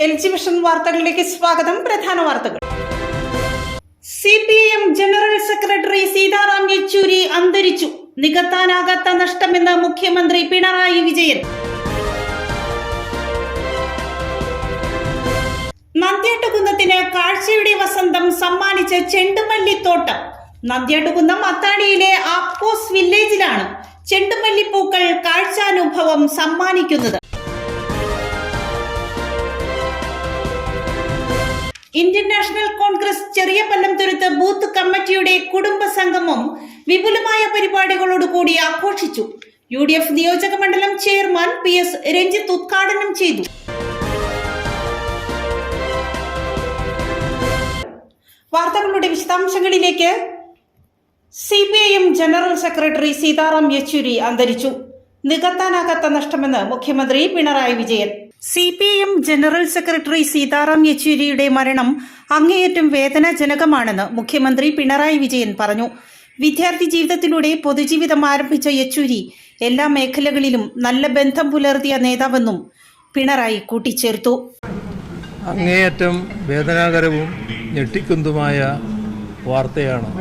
എൽജിവിഷൻ വാർത്തകളിലേക്ക് സ്വാഗതം. പ്രധാന വാർത്തകൾ. CPIM general secretary Sitaram Yechury അന്തരിച്ചു. നികത്താനാകാത്ത നഷ്ടമെന്ന് മുഖ്യമന്ത്രി പിണറായി വിജയൻ. നന്ദ്യാട്ടുകുന്നത്തിന് കാഴ്ചയുടെ വസന്തം സമ്മാനിച്ച ചെണ്ടുമല്ലിത്തോട്ടം. നന്ദ്യാട്ടുകുന്നം അത്താണിയിലെ ആപ്കോസ് വില്ലേജിലാണ് ചെണ്ടുമല്ലിപ്പൂക്കൾ കാഴ്ചാനുഭവം സമ്മാനിക്കുന്നത്. Indian national Congress Cheriyapallamthuruthu booth കമ്മിറ്റിയുടെ കുടുംബ സംഗമം വിപുലമായ പരിപാടികളോടുകൂടി ആഘോഷിച്ചു. UDF നിയോജക മണ്ഡലം ചെയർമാൻ PS രഞ്ജിത്ത് ഉദ്ഘാടനം ചെയ്തു. വാർത്തകളുടെ വിശദാംശങ്ങളിലേക്ക്. CPIM general secretary Sitaram Yechury അന്തരിച്ചു. നികത്താനാകാത്ത നഷ്ടമെന്ന് മുഖ്യമന്ത്രി Pinarayi Vijayan. CPIM general secretary Sitaram യെച്ചൂരിയുടെ മരണം അങ്ങേയറ്റം വേദനാജനകമാണെന്ന് മുഖ്യമന്ത്രി പിണറായി വിജയൻ പറഞ്ഞു. വിദ്യാർത്ഥി ജീവിതത്തിലൂടെ പൊതുജീവിതം ആരംഭിച്ച യെച്ചൂരി എല്ലാ മേഖലകളിലും നല്ല ബന്ധം പുലർത്തിയ നേതാവെന്നും പിണറായി കൂട്ടിച്ചേർത്തു. അങ്ങേയറ്റം വേദനാകരവും ഞെട്ടിക്കുന്നതുമായ വാർത്തയാണ്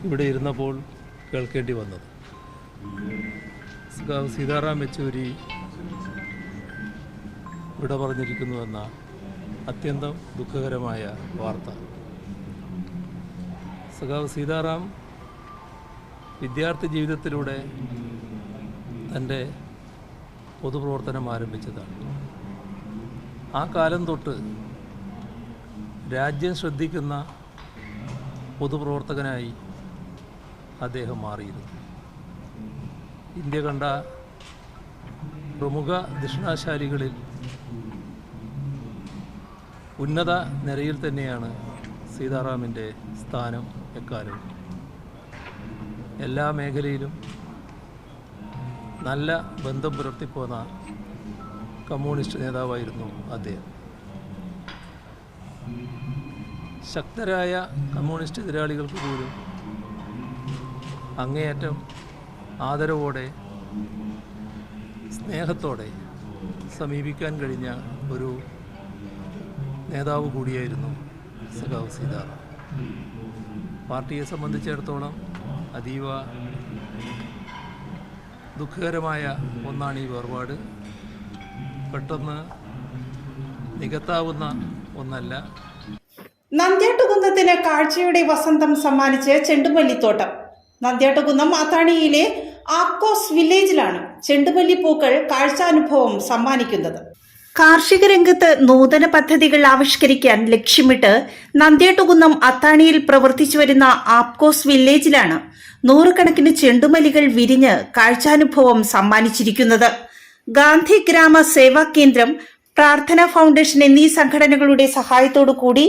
ഇവിടെ ഇരുന്നപ്പോൾ കേൾക്കേണ്ടി വന്നത്. സീതാറാം യെച്ചൂരി വിട പറഞ്ഞിരിക്കുന്നുവെന്ന അത്യന്തം ദുഃഖകരമായ വാർത്ത. സഖാവ് സീതാറാം വിദ്യാർത്ഥി ജീവിതത്തിലൂടെ തൻ്റെ പൊതുപ്രവർത്തനം ആരംഭിച്ചതാണ്. ആ കാലം തൊട്ട് രാജ്യം ശ്രദ്ധിക്കുന്ന പൊതുപ്രവർത്തകനായി അദ്ദേഹം മാറിയിരുന്നു. ഇന്ത്യ കണ്ട പ്രമുഖ ദക്ഷിണാശാലികളിൽ ഉന്നത നിരയിൽ തന്നെയാണ് സീതാറാമിൻ്റെ സ്ഥാനം എക്കാലവും. എല്ലാ മേഖലയിലും നല്ല ബന്ധം പുലർത്തിപ്പോന്ന കമ്മ്യൂണിസ്റ്റ് നേതാവായിരുന്നു അദ്ദേഹം. ശക്തരായ കമ്മ്യൂണിസ്റ്റ് എതിരാളികൾക്ക് പോലും അങ്ങേയറ്റം ആദരവോടെ സ്നേഹത്തോടെ സമീപിക്കാൻ കഴിഞ്ഞ ഒരു നേതാവ് കൂടിയായിരുന്നു സഖാവ് സീതാറാം. പാർട്ടിയെ സംബന്ധിച്ചിടത്തോളം അതീവ ദുഃഖകരമായ ഒന്നാണ് ഈ വേർപാട്. പെട്ടെന്ന് നികത്താവുന്ന ഒന്നല്ല. നന്ദ്യാട്ടുകുന്നത്തിന് കാഴ്ചയുടെ വസന്തം സമ്മാനിച്ച് ചെണ്ടുമല്ലിത്തോട്ടം. നന്ദ്യാട്ടുകുന്നം അത്താണിയിലെ ആപ്കോസ് വില്ലേജിലാണ് ചെണ്ടുമല്ലിപ്പൂക്കൾ കാഴ്ചാനുഭവം സമ്മാനിക്കുന്നത്. കാർഷിക രംഗത്ത് നൂതന പദ്ധതികൾ ആവിഷ്കരിക്കാൻ ലക്ഷ്യമിട്ട് നന്ദ്യാട്ടുകുന്നം അത്താണിയിൽ പ്രവർത്തിച്ചു വരുന്ന ആപ്കോസ് വില്ലേജിലാണ് നൂറുകണക്കിന് ചെണ്ടുമല്ലികൾ വിരിഞ്ഞ് കാഴ്ചാനുഭവം സമ്മാനിച്ചിരിക്കുന്നത്. ഗാന്ധി ഗ്രാമ സേവാ കേന്ദ്രം, പ്രാർത്ഥന ഫൗണ്ടേഷൻ എന്നീ സംഘടനകളുടെ സഹായത്തോടുകൂടി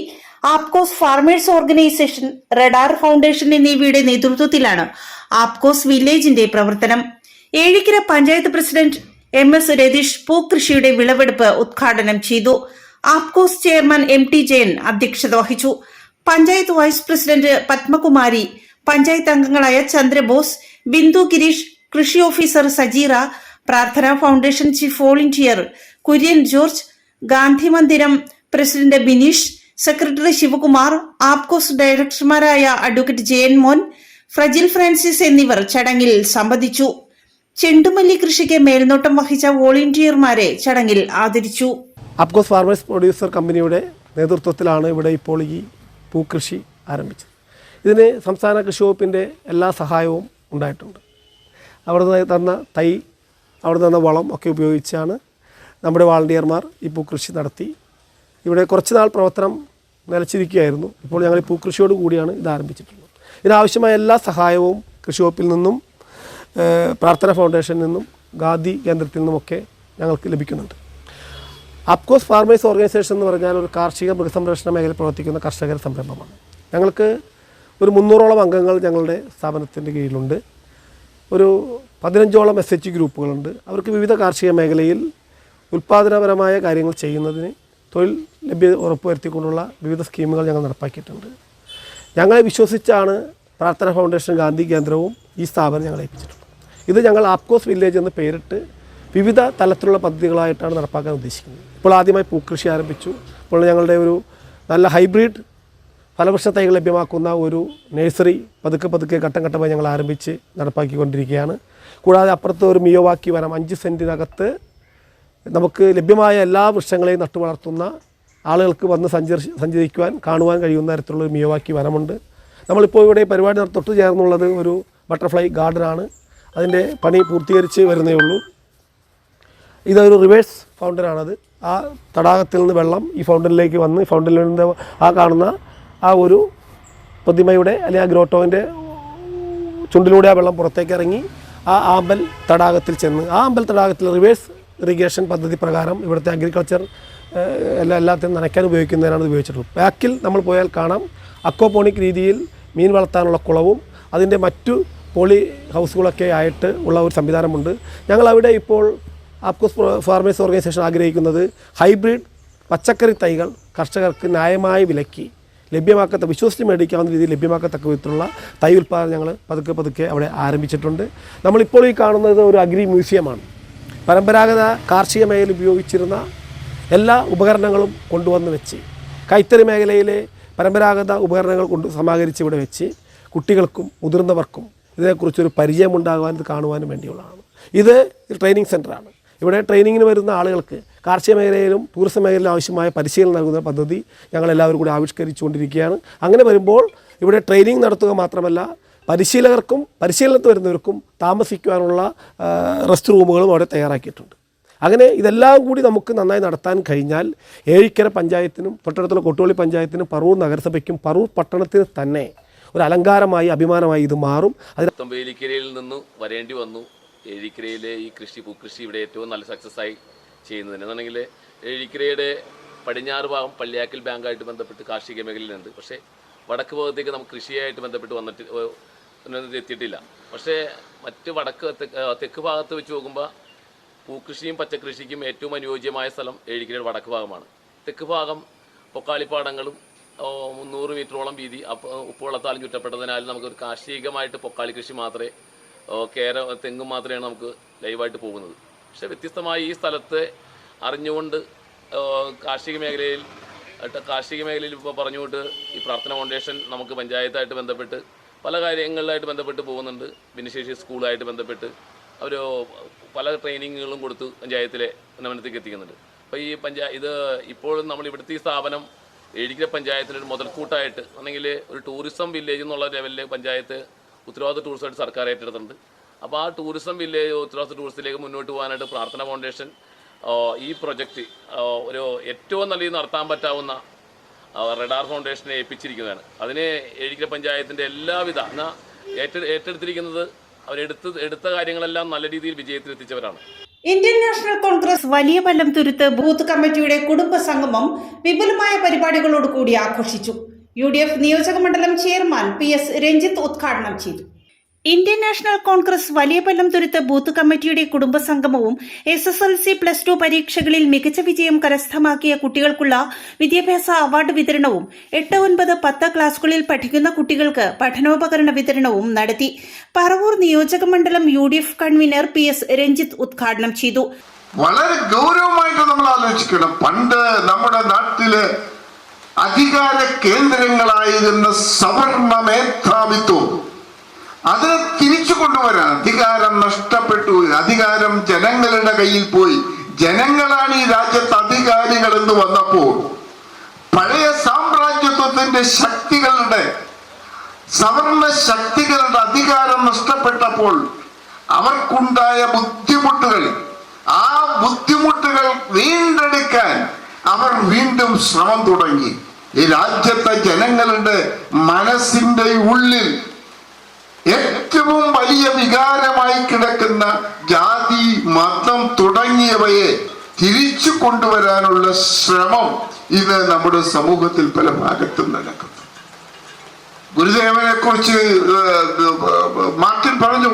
Apcos farmers organisation, radar foundation എന്നിവയുടെ നേതൃത്വത്തിലാണ് ആപ്കോസ് വില്ലേജിന്റെ പ്രവർത്തനം. ഏഴിക്കര പഞ്ചായത്ത് പ്രസിഡന്റ് MS രതീഷ് പൂക്കൃഷിയുടെ വിളവെടുപ്പ് ഉദ്ഘാടനം ചെയ്തു. ആപ്കോസ് ചെയർമാൻ MT ജയൻ അധ്യക്ഷത വഹിച്ചു. പഞ്ചായത്ത് വൈസ് പ്രസിഡന്റ് പത്മകുമാരി, പഞ്ചായത്ത് അംഗങ്ങളായ ചന്ദ്രബോസ്, ബിന്ദു ഗിരീഷ്, കൃഷി officer Sajeera, Prarthana foundation chief volunteer Kurian George, Gandhi Mandiram president Bineesh, secretary Sivakumar, Apcos ഡയറക്ടർമാരായ അഡ്വക്കേറ്റ് ജയൻ മോൻ, ഫ്രജിൽ ഫ്രാൻസിസ് എന്നിവർ ചടങ്ങിൽ സംബന്ധിച്ചു. ചെണ്ടുമല്ലി കൃഷിക്ക് മേൽനോട്ടം വഹിച്ച വോളണ്ടിയർമാരെ ചടങ്ങിൽ ആദരിച്ചു. ആപ്കോസ് ഫാർമേഴ്സ് പ്രൊഡ്യൂസർ കമ്പനിയുടെ നേതൃത്വത്തിലാണ് ഇവിടെ ഇപ്പോൾ ഈ പൂക്കൃഷി ആരംഭിച്ചത്. ഇതിന് സംസ്ഥാന കൃഷി വകുപ്പിൻ്റെ എല്ലാ സഹായവും ഉണ്ടായിട്ടുണ്ട്. അവിടെ തന്ന തൈ, അവിടെ തന്ന വളം ഒക്കെ ഉപയോഗിച്ചാണ് നമ്മുടെ വോളണ്ടിയർമാർ ഈ പൂക്കൃഷി നടത്തി. ഇവിടെ കുറച്ച് നാൾ പ്രവർത്തനം നിലച്ചിരിക്കുകയായിരുന്നു. ഇപ്പോൾ ഞങ്ങൾ ഈ പൂക്കൃഷിയോട് കൂടിയാണ് ഇത് ആരംഭിച്ചിട്ടുള്ളത്. ഇതിനാവശ്യമായ എല്ലാ സഹായവും കൃഷി വകുപ്പിൽ നിന്നും പ്രാർത്ഥന ഫൗണ്ടേഷനിൽ നിന്നും ഗാന്ധി കേന്ദ്രത്തിൽ നിന്നുമൊക്കെ ഞങ്ങൾക്ക് ലഭിക്കുന്നുണ്ട്. ആപ്കോസ് ഫാർമേഴ്സ് ഓർഗനൈസേഷൻ എന്ന് പറഞ്ഞാൽ ഒരു കാർഷിക മൃഗസംരക്ഷണ മേഖലയിൽ പ്രവർത്തിക്കുന്ന കർഷകരുടെ സംരംഭമാണ്. ഞങ്ങൾക്ക് ഒരു 300ഓളം അംഗങ്ങൾ ഞങ്ങളുടെ സ്ഥാപനത്തിൻ്റെ കീഴിലുണ്ട്. ഒരു 15ഓളം SH ഗ്രൂപ്പുകളുണ്ട്. അവർക്ക് വിവിധ കാർഷിക മേഖലയിൽ ഉൽപ്പാദനപരമായ കാര്യങ്ങൾ ചെയ്യുന്നതിന് തൊഴിൽ ലഭ്യത ഉറപ്പുവരുത്തിക്കൊണ്ടുള്ള വിവിധ സ്കീമുകൾ ഞങ്ങൾ നടപ്പാക്കിയിട്ടുണ്ട്. ഞങ്ങളെ വിശ്വസിച്ചാണ് പ്രാർത്ഥന ഫൗണ്ടേഷൻ, ഗാന്ധി കേന്ദ്രവും ഈ സ്ഥാപനം ഞങ്ങളെ ഏൽപ്പിച്ചിട്ടുള്ളത്. ഇത് ഞങ്ങൾ ആപ്കോസ് വില്ലേജ് എന്ന് പേരിട്ട് വിവിധ തലത്തിലുള്ള പദ്ധതികളായിട്ടാണ് നടപ്പാക്കാൻ ഉദ്ദേശിക്കുന്നത്. ഇപ്പോൾ ആദ്യമായി പൂക്കൃഷി ആരംഭിച്ചു. ഇപ്പോൾ ഞങ്ങളുടെ ഒരു നല്ല ഹൈബ്രിഡ് ഫലവൃക്ഷ തൈകൾ ലഭ്യമാക്കുന്ന ഒരു നഴ്സറി പതുക്കെ ഘട്ടം ഘട്ടമായി ഞങ്ങൾ ആരംഭിച്ച് നടപ്പാക്കിക്കൊണ്ടിരിക്കുകയാണ്. കൂടാതെ അപ്പുറത്ത് ഒരു മിയോവാക്കി വനം 5 സെൻറ്റിനകത്ത് നമുക്ക് ലഭ്യമായ എല്ലാ വൃക്ഷങ്ങളെയും നട്ടു വളർത്തുന്ന ആളുകൾക്ക് വന്ന് സഞ്ചരിക്കുവാൻ കാണുവാൻ കഴിയുന്ന തരത്തിലുള്ള ഒരു മിയോവാക്കി വനമുണ്ട്. നമ്മളിപ്പോൾ ഇവിടെ പരിപാടി തൊട്ട് ചേർന്നുള്ളത് ഒരു ബട്ടർഫ്ലൈ ഗാർഡനാണ്. അതിൻ്റെ പണി പൂർത്തീകരിച്ച് വരുന്നേ ഉള്ളൂ. ഇതൊരു റിവേഴ്സ് ഫൗണ്ടനാണത്. ആ തടാകത്തിൽ നിന്ന് വെള്ളം ഈ ഫൗണ്ടനിലേക്ക് വന്ന് ഈ ഫൗണ്ടനിൽ നിന്ന് ആ കാണുന്ന ആ ഒരു പ്രതിമയുടെ അല്ലെങ്കിൽ ആ ഗ്രോട്ടോവിൻ്റെ ചുണ്ടിലൂടെ ആ വെള്ളം പുറത്തേക്ക് ഇറങ്ങി ആ ആമ്പൽ തടാകത്തിൽ ചെന്ന് ആ ആമ്പൽ തടാകത്തിൽ റിവേഴ്സ് ഇറിഗേഷൻ പദ്ധതി പ്രകാരം ഇവിടുത്തെ അഗ്രികൾച്ചർ എല്ലാത്തിനും നനയ്ക്കാൻ ഉപയോഗിക്കുന്നതിനാണ് ഇത് ഉപയോഗിച്ചിട്ടുള്ളത്. ബാക്കിൽ നമ്മൾ പോയാൽ കാണാം അക്വാപോണിക് രീതിയിൽ മീൻ വളർത്താനുള്ള കുളവും അതിൻ്റെ മറ്റു പോളി ഹൗസുകളൊക്കെ ആയിട്ട് ഉള്ള ഒരു സംവിധാനമുണ്ട്. ഞങ്ങളവിടെ ഇപ്പോൾ ആപ്കോസ് ഫാർമേഴ്സ് ഓർഗനൈസേഷൻ ആഗ്രഹിക്കുന്നത് ഹൈബ്രിഡ് പച്ചക്കറി തൈകൾ കർഷകർക്ക് ന്യായമായ വിലയ്ക്ക് വിശ്വസിച്ച് മേടിക്കാവുന്ന രീതിയിൽ ലഭ്യമാക്കത്തക്ക വിധത്തിലുള്ള തൈ ഉൽപ്പാദനം ഞങ്ങൾ പതുക്കെ അവിടെ ആരംഭിച്ചിട്ടുണ്ട്. നമ്മളിപ്പോൾ ഈ കാണുന്നത് ഒരു അഗ്രി മ്യൂസിയമാണ്. പരമ്പരാഗത കാർഷിക മേഖലയിൽ ഉപയോഗിച്ചിരുന്ന എല്ലാ ഉപകരണങ്ങളും കൊണ്ടുവന്ന് വെച്ച് കൈത്തറി മേഖലയിലെ പരമ്പരാഗത ഉപകരണങ്ങൾ സമാഹരിച്ച് ഇവിടെ വെച്ച് കുട്ടികൾക്കും മുതിർന്നവർക്കും ഇതിനെക്കുറിച്ചൊരു പരിചയമുണ്ടാകുവാനും ഇത് കാണുവാനും വേണ്ടിയുള്ളതാണ്. ഇത് ട്രെയിനിങ് സെൻ്ററാണ്. ഇവിടെ ട്രെയിനിങ്ങിന് വരുന്ന ആളുകൾക്ക് കാർഷിക മേഖലയിലും ടൂറിസം മേഖലയിലും ആവശ്യമായ പരിശീലനം നൽകുന്ന പദ്ധതി ഞങ്ങളെല്ലാവരും കൂടി ആവിഷ്കരിച്ചുകൊണ്ടിരിക്കുകയാണ്. അങ്ങനെ വരുമ്പോൾ ഇവിടെ ട്രെയിനിങ് നടത്തുക മാത്രമല്ല പരിശീലകർക്കും പരിശീലനത്തിൽ വരുന്നവർക്കും താമസിക്കുവാനുള്ള റെസ്റ്റ് റൂമുകളും അവിടെ തയ്യാറാക്കിയിട്ടുണ്ട്. അങ്ങനെ ഇതെല്ലാം കൂടി നമുക്ക് നന്നായി നടത്താൻ കഴിഞ്ഞാൽ ഏഴിക്കര പഞ്ചായത്തിനും തൊട്ടടുത്തുള്ള കൊട്ടുപള്ളി പഞ്ചായത്തിനും പറവൂർ നഗരസഭയ്ക്കും പറവൂർ പട്ടണത്തിന് തന്നെ ഒരു അലങ്കാരമായി അഭിമാനമായി ഇത് മാറും. ഏഴിക്കരയിൽ നിന്ന് വരേണ്ടി വന്നു. ഏഴിക്കരയിലെ ഈ പൂക്കൃഷി ഇവിടെ ഏറ്റവും നല്ല സക്സസ്സായി ചെയ്യുന്നതിന് എന്നാണെങ്കിൽ ഏഴിക്കരയുടെ പടിഞ്ഞാറ് ഭാഗം പള്ളിയാക്കൽ ബാങ്കായിട്ട് ബന്ധപ്പെട്ട് കാർഷിക മേഖലയിലുണ്ട്. പക്ഷേ വടക്ക് ഭാഗത്തേക്ക് നമുക്ക് കൃഷിയായിട്ട് ബന്ധപ്പെട്ട് എത്തിയിട്ടില്ല. പക്ഷേ മറ്റ് തെക്ക് ഭാഗത്ത് വെച്ച് നോക്കുമ്പോൾ പൂക്കൃഷിയും പച്ചക്കൃഷിക്കും ഏറ്റവും അനുയോജ്യമായ സ്ഥലം ഏഴിക്കരയുടെ വടക്ക് ഭാഗമാണ്. തെക്ക് ഭാഗം പൊക്കാളിപ്പാടങ്ങളും 300 മീറ്ററോളം വീതി ഉപ്പുവെള്ളത്താലും ചുറ്റപ്പെട്ടതിനാൽ നമുക്കൊരു കാർഷികമായിട്ട് പൊക്കാളി കൃഷി മാത്രമേ തെങ്ങും മാത്രമേ നമുക്ക് ലൈവായിട്ട് പോകുന്നത്. പക്ഷേ വ്യത്യസ്തമായി ഈ സ്ഥലത്തെ അറിഞ്ഞുകൊണ്ട് കാർഷിക മേഖലയിൽ ഇപ്പോൾ പറഞ്ഞുകൊണ്ട് ഈ പ്രാർത്ഥന ഫൗണ്ടേഷൻ നമുക്ക് പഞ്ചായത്തായിട്ട് ബന്ധപ്പെട്ട് പല കാര്യങ്ങളിലായിട്ട് ബന്ധപ്പെട്ട് പോകുന്നുണ്ട്. ഭിന്നശേഷി സ്കൂളായിട്ട് ബന്ധപ്പെട്ട് അവർ പല ട്രെയിനിങ്ങുകളും കൊടുത്ത് പഞ്ചായത്തിലെ ഉന്നമനത്തേക്ക് എത്തിക്കുന്നുണ്ട്. അപ്പോൾ ഇത് ഇപ്പോഴും നമ്മൾ ഇവിടുത്തെ ഈ സ്ഥാപനം ഏഴിക്കര പഞ്ചായത്തിലൊരു മുതൽക്കൂട്ടായിട്ട് അല്ലെങ്കിൽ ഒരു ടൂറിസം വില്ലേജ് എന്നുള്ള ലെവലിൽ പഞ്ചായത്ത് ഉത്തരവാദിത്ത ടൂറിസമായിട്ട് സർക്കാർ ഏറ്റെടുത്തിട്ടുണ്ട്. അപ്പോൾ ആ ടൂറിസം വില്ലേജ് ഉത്തരവാദിത്ത ടൂറിസത്തിലേക്ക് മുന്നോട്ട് പോകാനായിട്ട് പ്രാർത്ഥന ഫൗണ്ടേഷൻ ഈ പ്രൊജക്റ്റ് ഒരു ഏറ്റവും നല്ല നടത്താൻ പറ്റാവുന്ന റഡാർ ഫൗണ്ടേഷനെ ഏൽപ്പിച്ചിരിക്കുന്നതാണ്. അതിന് ഏഴിക്കര പഞ്ചായത്തിൻ്റെ എല്ലാവിധ ഏറ്റെടുത്തിരിക്കുന്നത് അവരെടുത്ത കാര്യങ്ങളെല്ലാം നല്ല രീതിയിൽ വിജയത്തിലെത്തിച്ചവരാണ്. ഇന്ത്യൻ നാഷണൽ കോൺഗ്രസ് വലിയ പല്ലം തുരുത്ത് ബൂത്ത് കമ്മിറ്റിയുടെ കുടുംബ സംഗമം വിപുലമായ പരിപാടികളോടുകൂടി ആഘോഷിച്ചു. UDF നിയോജക മണ്ഡലം ചെയർമാൻ PS രഞ്ജിത്ത് ഉദ്ഘാടനം ചെയ്തു. ഇന്ത്യൻ നാഷണൽ കോൺഗ്രസ് വലിയ പല്ലം തുരുത്ത് ബൂത്ത് കമ്മിറ്റിയുടെ കുടുംബസംഗമവും SSLC +2 പരീക്ഷകളിൽ മികച്ച വിജയം കരസ്ഥമാക്കിയ കുട്ടികൾക്കുള്ള വിദ്യാഭ്യാസ അവാർഡ് വിതരണവും 8, 9, 10 ക്ലാസുകളിൽ പഠിക്കുന്ന കുട്ടികൾക്ക് പഠനോപകരണ വിതരണവും നടത്തി. പറവൂർ നിയോജക മണ്ഡലം UDF കൺവീനർ PS രഞ്ജിത്ത് ഉദ്ഘാടനം ചെയ്തു. വളരെ ഗൗരവമായിട്ട് നമ്മൾ ആലോചിക്കണം. പണ്ട് നമ്മുടെ നാട്ടില് അധികാര കേന്ദ്രങ്ങളായിരുന്ന സവർണ മേധാവിത്വം അതിനെ തിരിച്ചു കൊണ്ടുവരാൻ അധികാരം നഷ്ടപ്പെട്ടു. അധികാരം ജനങ്ങളുടെ കയ്യിൽ പോയി. ജനങ്ങളാണ് ഈ രാജ്യത്ത് അധികാരികൾ എന്ന് വന്നപ്പോൾ പഴയ സാമ്രാജ്യത്വത്തിന്റെ ശക്തികളുടെ സവർണ ശക്തികളുടെ അധികാരം നഷ്ടപ്പെട്ടപ്പോൾ അവർക്കുണ്ടായ ബുദ്ധിമുട്ടുകൾ ആ ബുദ്ധിമുട്ടുകൾ വീണ്ടെടുക്കാൻ അവർ വീണ്ടും ശ്രമം തുടങ്ങി. ഈ രാജ്യത്തെ ജനങ്ങളുടെ മനസ്സിന്റെ ഉള്ളിൽ ഏറ്റവും വലിയ വികാരമായി കിടക്കുന്ന ജാതി, മതം തുടങ്ങിയവയെ തിരിച്ചു കൊണ്ടുവരാനുള്ള ശ്രമം ഇത് നമ്മുടെ സമൂഹത്തിൽ പല ഭാഗത്തും നടക്കുന്നു. ഗുരുദേവനെ കുറിച്ച് മാർട്ടിൻ പറഞ്ഞു,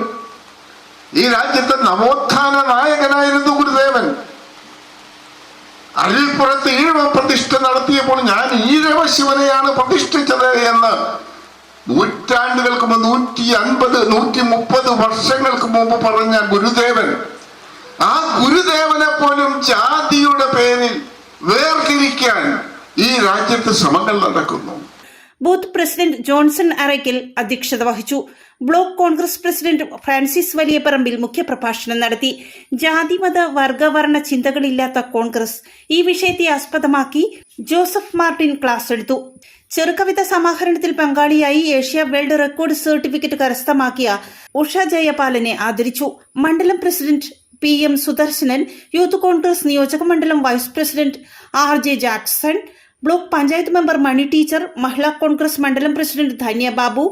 ഈ രാജ്യത്തെ നവോത്ഥാന നായകനായിരുന്നു ഗുരുദേവൻ. അരിൽപ്പുറത്ത് ഈഴവ പ്രതിഷ്ഠ നടത്തിയപ്പോൾ ഞാൻ ഈഴവ ശിവനെയാണ് പ്രതിഷ്ഠിച്ചത് എന്ന് നൂറ്റാണ്ടുകൾക്ക് മുമ്പ് 150, 130 വർഷങ്ങൾക്ക് മുമ്പ് പറഞ്ഞ ഗുരുദേവൻ ആ ഗുരുദേവനെ പോലും ജാതിയുടെ പേരിൽ വേർതിരിക്കാൻ ഈ രാജ്യത്ത് ശ്രമങ്ങൾ നടക്കുന്നു. ബൂത്ത് പ്രസിഡന്റ് ജോൺസൺ അറയ്ക്കൽ അധ്യക്ഷത വഹിച്ചു. ബ്ലോക്ക് കോൺഗ്രസ് പ്രസിഡന്റ് ഫ്രാൻസിസ് വലിയപറമ്പിൽ മുഖ്യപ്രഭാഷണം നടത്തി. ജാതിമത വർഗവർണ്ണ ചിന്തകളില്ലാത്ത കോൺഗ്രസ് ഈ വിഷയത്തെ ആസ്പദമാക്കി ജോസഫ് മാർട്ടിൻ ക്ലാസ് എടുത്തു. ചെറുകവിത സമാഹരണത്തിൽ പങ്കാളിയായി ഏഷ്യ വേൾഡ് റെക്കോർഡ് സർട്ടിഫിക്കറ്റ് കരസ്ഥമാക്കിയ ഉഷ ജയപാലനെ ആദരിച്ചു. മണ്ഡലം president PM Sudarsanan, youth Congress നിയോജക മണ്ഡലം vice president RJ Jackson, block panchayat member Mani teacher, Mahila Congress മണ്ഡലം പ്രസിഡന്റ് ധന്യ ബാബു,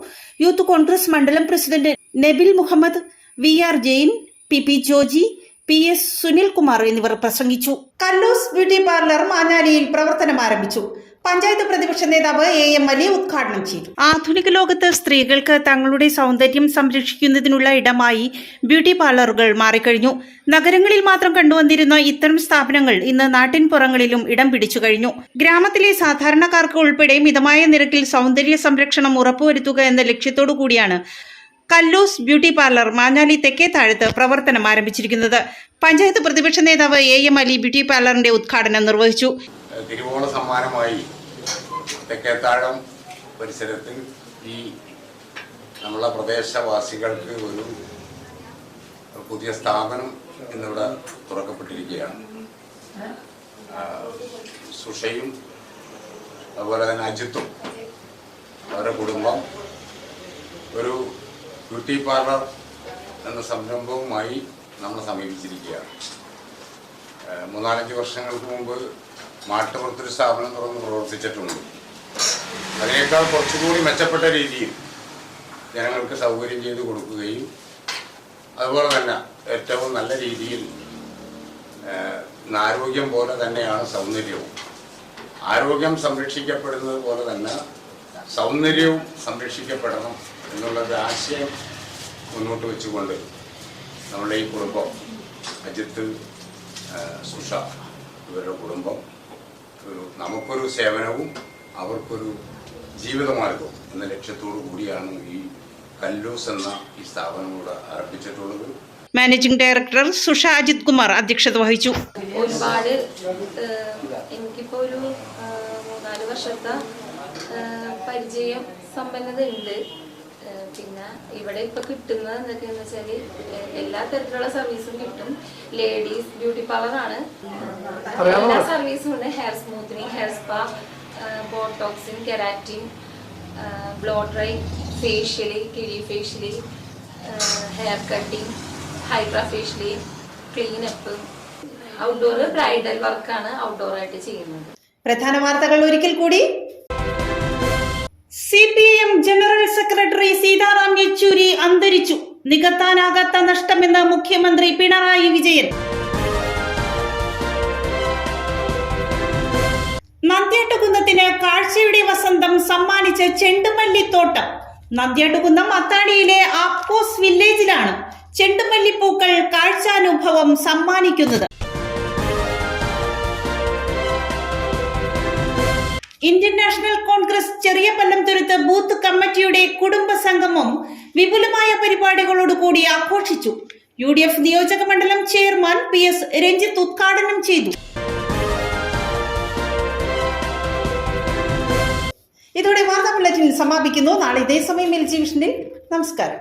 യൂത്ത് കോൺഗ്രസ് മണ്ഡലം president Nabil Muhammad, VR Jain, PP Joji, PS Sunilkumar എന്നിവർ പ്രസംഗിച്ചു. കല്ലൂസ് ബ്യൂട്ടി പാർലർ മാഞ്ഞാലിയിൽ പ്രവർത്തനം ആരംഭിച്ചു. പഞ്ചായത്ത് പ്രതിപക്ഷ നേതാവ് AM അലി ഉദ്ഘാടനം ചെയ്തു. ആധുനിക ലോകത്ത് സ്ത്രീകൾക്ക് തങ്ങളുടെ സൗന്ദര്യം സംരക്ഷിക്കുന്നതിനുള്ള ഇടമായി ബ്യൂട്ടി പാർലറുകൾ മാറിക്കഴിഞ്ഞു. നഗരങ്ങളിൽ മാത്രം കണ്ടുവന്നിരുന്ന ഇത്തരം സ്ഥാപനങ്ങൾ ഇന്ന് നാട്ടിൻപുറങ്ങളിലും ഇടം പിടിച്ചു കഴിഞ്ഞു. ഗ്രാമത്തിലെ സാധാരണക്കാർക്ക് ഉൾപ്പെടെ മിതമായ നിരക്കിൽ സൗന്ദര്യ സംരക്ഷണം ഉറപ്പുവരുത്തുക എന്ന ലക്ഷ്യത്തോടു കൂടിയാണ് കല്ലൂസ് ബ്യൂട്ടി പാർലർ മാഞ്ഞാലി തെക്കേ താഴത്ത് പ്രവർത്തനം ആരംഭിച്ചിരിക്കുന്നത്. പഞ്ചായത്ത് പ്രതിപക്ഷ നേതാവ് AM അലി ബ്യൂട്ടി പാർലറിന്റെ ഉദ്ഘാടനം നിർവഹിച്ചു. തിരുവോണ സമ്മാനമായി തെക്കേത്താഴം പരിസരത്ത് ഈ നമ്മളെ പ്രദേശവാസികൾക്ക് ഒരു പുതിയ സ്ഥാപനം ഇന്നിവിടെ തുറക്കപ്പെട്ടിരിക്കുകയാണ്. സുഷയും അതുപോലെ തന്നെ അജിത്തും അവരുടെ കുടുംബം ഒരു ബ്യൂട്ടി പാർലർ എന്ന സംരംഭവുമായി നമ്മളെ സമീപിച്ചിരിക്കുകയാണ്. 3-4 വർഷങ്ങൾക്ക് മുമ്പ് മാട്ടുപുറത്തൊരു സ്ഥാപനം തുറന്ന് പ്രവർത്തിച്ചിട്ടുണ്ട്. അതിനേക്കാൾ കുറച്ചുകൂടി മെച്ചപ്പെട്ട രീതിയിൽ ജനങ്ങൾക്ക് സൗകര്യം ചെയ്തു കൊടുക്കുകയും അതുപോലെ തന്നെ ഏറ്റവും നല്ല രീതിയിൽ ആരോഗ്യം പോലെ തന്നെയാണ് സൗന്ദര്യവും. ആരോഗ്യം സംരക്ഷിക്കപ്പെടുന്നത് പോലെ തന്നെ സൗന്ദര്യവും സംരക്ഷിക്കപ്പെടണം എന്നുള്ളൊരു ആശയം മുന്നോട്ട് വെച്ചുകൊണ്ട് നമ്മളുടെ ഈ കുടുംബം അജിത്ത്, സുഷ ഇവരുടെ കുടുംബം നമുക്കൊരു സേവനവും അവർക്കൊരു ജീവിതമാർഗവും എന്ന ലക്ഷ്യത്തോടു കൂടിയാണ് ഈ കല്ലൂസ് എന്ന ഈ സ്ഥാപനം കൂടെ ആരംഭിച്ചിട്ടുള്ളത്. മാനേജിംഗ് ഡയറക്ടർ സുഷ അജിത് കുമാർ അധ്യക്ഷത വഹിച്ചു. ഒരുപാട് എനിക്കിപ്പോ ഒരു 3-4 വർഷത്തെ പരിചയം സമ്പന്നത ഉണ്ട്. പിന്നെ ഇവിടെ ഇപ്പൊ കിട്ടുന്നത് എന്തൊക്കെയാന്ന് വെച്ചാല് എല്ലാ തരത്തിലുള്ള സർവീസും കിട്ടും. ലേഡീസ് ബ്യൂട്ടി പാർലറാണ്, എല്ലാ സർവീസും ഉണ്ട്. ഹെയർ സ്മൂത്തനിങ്, ഹെയർ സ്പാ, ബോട്ടോക്സിൻ, കെരാറ്റിൻ, ബ്ലോ ഡ്രൈ, ഫേഷ്യലി, കിഴി ഫേഷ്യലി, ഹെയർ കട്ടിങ്, ഹൈഡ്രാ ഫേഷ്യലി, ക്ലീനപ്പ്, ഔട്ട്ഡോർ ബ്രൈഡൽ വർക്കാണ് ഔട്ട്ഡോർ ആയിട്ട് ചെയ്യുന്നത്. പ്രധാന വാർത്തകൾ ഒരിക്കൽ കൂടി. CPIM general secretary Sitaram Yechury അന്തരിച്ചു. നികത്താനാകാത്ത നഷ്ടമെന്ന് മുഖ്യമന്ത്രി പിണറായി വിജയൻ. നന്ദ്യാട്ടുകുന്നത്തിന് കാഴ്ചയുടെ വസന്തം സമ്മാനിച്ച ചെണ്ടുമല്ലിത്തോട്ടം. നന്ദ്യാട്ടുകുന്നം അത്താണിയിലെ ആപ്കോസ് വില്ലേജിലാണ് ചെണ്ടുമല്ലിപ്പൂക്കൾ കാഴ്ചാനുഭവം സമ്മാനിക്കുന്നത്. ഇന്ത്യൻ നാഷണൽ കോൺഗ്രസ് ചെറിയപല്ലം തുരുത്ത് ബൂത്ത് കമ്മിറ്റിയുടെ കുടുംബ സംഗമം വിപുലമായ പരിപാടികളോടുകൂടി ആഘോഷിച്ചു. UDF നിയോജക മണ്ഡലം ചെയർമാൻ PS രഞ്ജിത്ത് ഉദ്ഘാടനം ചെയ്തു. ഇതോടെ വാർത്താ ബുള്ളറ്റിൻ സമാപിക്കുന്നു. നാളെ ഇതേ സമയം LG വിഷനിൽ. നമസ്കാരം.